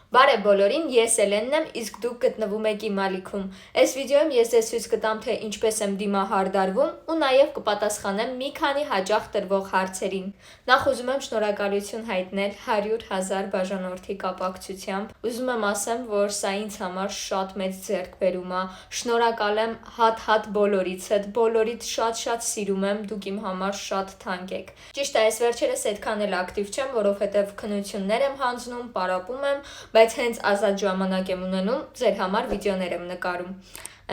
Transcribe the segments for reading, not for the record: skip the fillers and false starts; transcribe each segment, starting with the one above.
Բարև բոլորին, ես Էլենն եմ, իսկ դուք գտնվում եք իմ ալիքում։ Այս վիդեոյում ես ձեզ ցույց կտամ, թե ինչպես եմ դիմահարդարվում ու նաև կպատասխանեմ մի քանի հաճախ տրվող հարցերին։ Նախ ուզում եմ շնորհակալություն հայտնել 100,000 բաժանորդի կապակցությամբ։ Ուզում եմ ասեմ, որ սա ինձ համար շատ մեծ ձեռքբերում է։ Շնորհակալ եմ հատ բոլորիցդ, բոլորիդ շատ սիրում եմ, դուք իմ համար շատ թանկ եք։ Ճիշտ է, այս վերջերս այդքան էլ ակտիվ չեմ, որովհետև քննություններ եմ հանձնում, պարապում եմ, բայց հենց ազատ ժամանակ եմ ունենում, ձեր համար վիդեոներ եմ նկարում։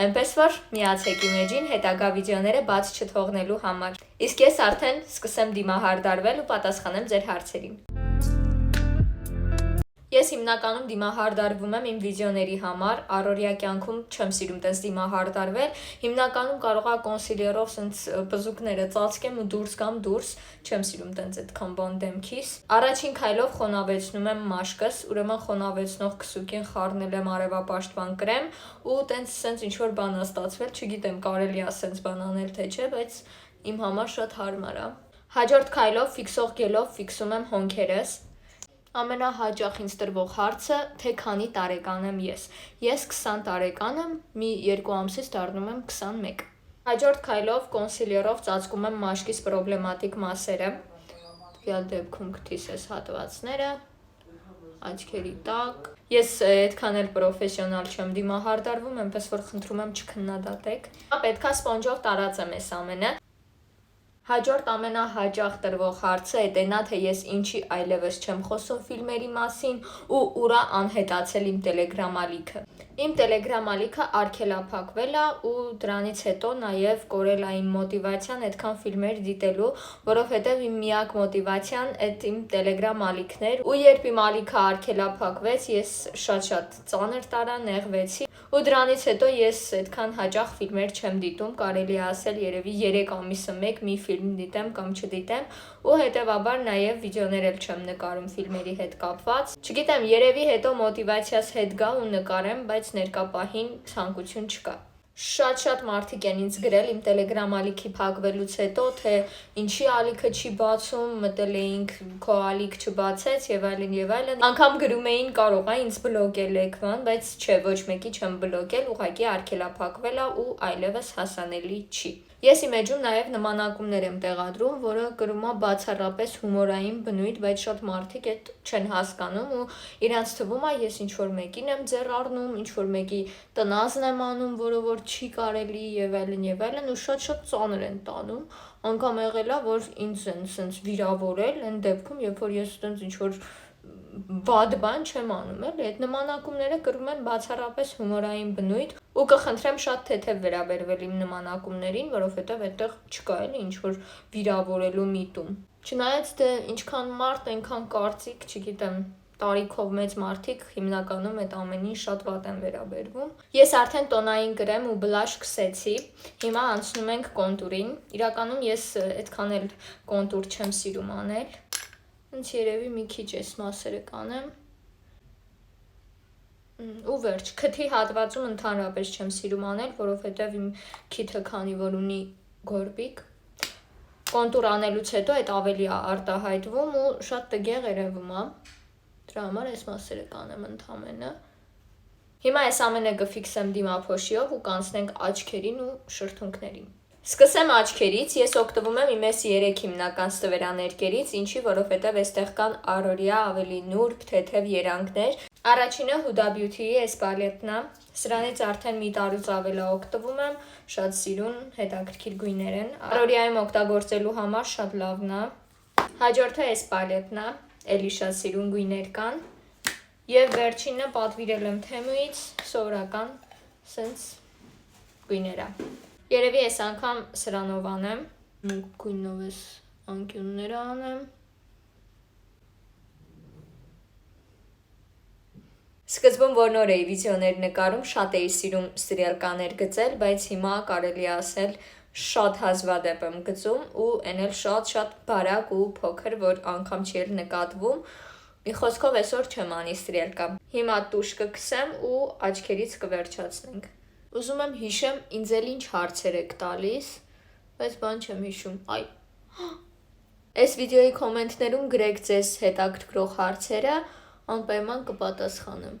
Այնպես որ միացեք իմ էջին հետագա վիդեոները բաց չթողնելու համար։ Իսկ ես արդեն սկսեմ դիմահարդարվել ու պատասխանեմ ձեր հարցերին։ Ես հիմնականում դիմահարդարվում եմ իմ վիդեոների համար, առօրյա կյանքում չեմ սիրում տես դիմահարդարվել, հիմնականում կարող է կոնսիլերով սենց բզուկները ծածկեմ ու դուրս գամ դուրս, չեմ սիրում տենց այդքան բան դեմքիս։ Առաջին քայլով խոնավեցնում եմ մաշկս, ուրեմն խոնավեցնող քսուկին խառնել եմ արևապաշտպան կրեմ ու տենց սենց ինչ-որ բան ա ստացվել, չգիտեմ կարելի է սենց բան անել թե չէ, բայց իմ համար շատ հարմար է։ Հաջորդ քայլով ֆիքսող գելով ֆիքսում եմ հոնքերս։ Ամենահաճախ ինձ տրվող հարցը, թե քանի տարեկան եմ ես։ Ես 20 տարեկան եմ, մի 2 ամսից դառնում եմ 21։ Հաջորդ քայլով կոնսիլերով ծածկում եմ մաշկիս պրոբլեմատիկ մասերը։ Տվյալ դեպքում քթիս այս հատվածները, աչքերի տակ։ Ես այդքան էլ պրոֆեսիոնալ չեմ դիմահարդարվում, այնպես որ խնդրում եմ չքննադատեք։ Պետքա սպոնջով տարածեմ այս ամենը։ Հաջորդ ամենահաճախ տրվող հարցը էտենա, թե ես ինչի այլևս չեմ խոսում ֆիլմերի մասին ու ուրա անհետացել իմ տելեգրամ ալիքը։ Իմ տելեգրամ ալիքը արգելափակվել է ու դրանից հետո նաև կորել է իմ մոտիվացիան այդքան ֆիլմեր դիտելու, որովհետև իմ միակ մոտիվացիան այդ իմ տելեգրամ ալիքն էր, ու երբ իմ ալիքը արգելափակվեց, ես շատ ծանր տարա, նեղվեցի, ու դրանից հետո ես այդքան հաճախ ֆիլմեր չեմ դիտում, կարելի է ասել երևի 3 ամիսը մեկ մի ֆիլմ դիտեմ կամ չդիտեմ, ու հետևաբար նաև վիդեոներ էլ չեմ նկարում ֆիլմերի հետ կապված։ Չգիտեմ, երևի հետո մոտիվացիաս հետ գա ու նկարեմ, բայց ներկա պահին ցանկություն չկա։ Շատ մարդիկ են ինձ գրել իմ տելեգրամ ալիքի փակվելուց հետո, թե ինչի ալիքը չի բացում, մտել էինք քո ալիք չբացեց եւ այլն։ Անգամ գրում էին կարող է ինձ բլոկել էկվան, բայց չէ, ոչ մեկի չեմ բլոկել, ուղղակի արգելափակվել է ու այլևս հասանելի չի։ Ես իմ էջում նաև նմանակումներ եմ տեղադրում, որը կրում է բացառապես հումորային բնույթ, բայց շատ մարդիկ այդ չեն հասկանում ու իրանց թվում է ես ինչ-որ մեկին եմ ձեռ առնում, ինչ-որ մեկի տնազն եմ անում, որը որ չի կարելի եւ այլն ու շատ ծանր են տանում։ Անգամ եղել է, որ ինձ են սենց վիրավորել այն դեպքում, երբ որ ես սենց ինչ-որ բադ բան չեմ անում, էլի այդ նմանակումները կրում են բացառապես հումորային բնույթ ու կխնդրեմ շատ թեթև վերաբերվել իմ նմանակումներին, որովհետև այդտեղ չկա էլի ինչ որ վիրավորելու միտում։ Չնայած դե ինչքան մարդ, այնքան կարծիք, չգիտեմ, տարիքով մեծ մարդիկ հիմնականում այդ ամենին շատ վատ են վերաբերվում։ Ես արդեն տոնային կրեմ ու բլաշ քսեցի, հիմա անցնում ենք կոնտուրին։ Իրականում ես այդքան էլ կոնտուր չեմ սիրում անել։ Ինձ երևի մի քիչ այս մասերը կանեմ։ Ու վերջ, քթի հատվածում ընդհանրապես չեմ սիրում անել, որովհետև իմ քիթը քանի որ ունի գորբիկ, կոնտուր անելուց հետո այդ ավելի է արտահայտվում ու շատ տգեղ երևում է։ Դրա համար այս մասերը կանեմ ընդամենը։ Հիմա այս ամենը կֆիքսեմ դիմափոշիով ու կանցնենք աչքերին ու շրթունքներին։ Սկսեմ աչքերից, ես օգտվում եմ իմ այս 3 հիմնական ստվերաներկերից, ինչի որովհետև այստեղ կան առօրյա ավելի նուրբ, թեթև երանգներ։ Առաջինը Huda Beauty-ի այս պալետն է, սրանից արդեն մի տարուց ավել օգտվում եմ, շատ սիրուն, հետաքրքիր գույներ են, առօրյայում օգտագործելու համար շատ լավն է։ Հաջորդը այս պալետն է, էլի շատ սիրուն գույներ կան։ Եվ վերջինը պատվիրել եմ Թեմուից, սովորական սենց գույներ է։ Երևի այս անգամ սրանով անեմ, գույնով ես անկյունները անեմ։ Սկզբում որ նոր էի վիդեոներ նկարում, շատ էի սիրում ստրիալկաներ գծել, բայց հիմա կարելի ասել շատ հազվադեպ եմ գծում ու այն էլ շատ բարակ ու փոքր, որ անգամ չի էլ նկատվում։ Մի խոսքով այսօր չեմ անի ստրիալկա։ Հիմա տուշ կքսեմ ու աչքերից կվերջացնենք։ Ուզում եմ հիշեմ, ինձ էլ ինչ հարցեր եք տալիս, բայց բան չեմ հիշում։ Այ։ Այս վիդեոյի կոմենտներում գրեք ձեզ հետաքրքրող հարցերը, Անպայման կպատասխանեմ։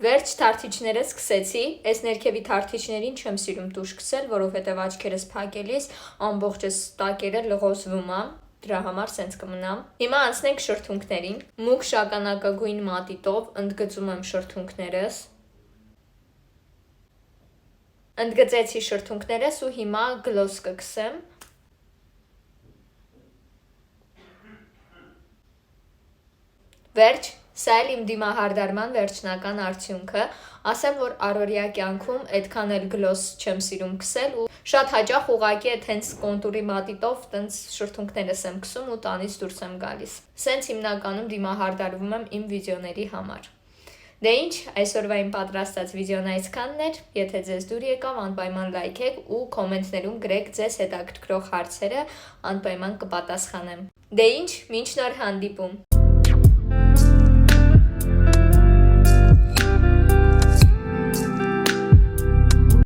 Վերջ թարթիչները սկսեցի, այս ներքևի թարթիչներին չեմ սիրում տուշ քսել, որովհետև աչքերս փակելիս ամբողջս տակերը լղոզվում է, դրա համար սենց կմնամ։ Հիմա անցնենք շրթունքներին։ Մուգ շագանակագույն մատիտով ընդգծում եմ շրթունքներս։ Ընդգծեցի շրթունքներս ու հիմա գլոս կքսեմ։ Վերջ, սա էլ իմ դիմահարդարման վերջնական արդյունքը, ասեմ, որ առօրյա կյանքում այդքան էլ գլոս չեմ սիրում քսել ու շատ հաճախ ուղղակի այդ հենց կոնտուրի մատիտով տենց շրթունքներս եմ քսում ու տանից դուրս եմ գալիս։ Սենց հիմնականում դիմահարդարվում եմ իմ վիդեոների համար։ Դե ինչ, այսօրվա իմ պատրաստած վիդեոն այսքանն էր, եթե ձեզ դուր եկավ, անպայման լայքեք ու կոմենտներում գրեք ձեզ հետաքրքրող հարցերը, անպայման կպատասխանեմ։ Դե ինչ, մինչ նոր հանդիպում։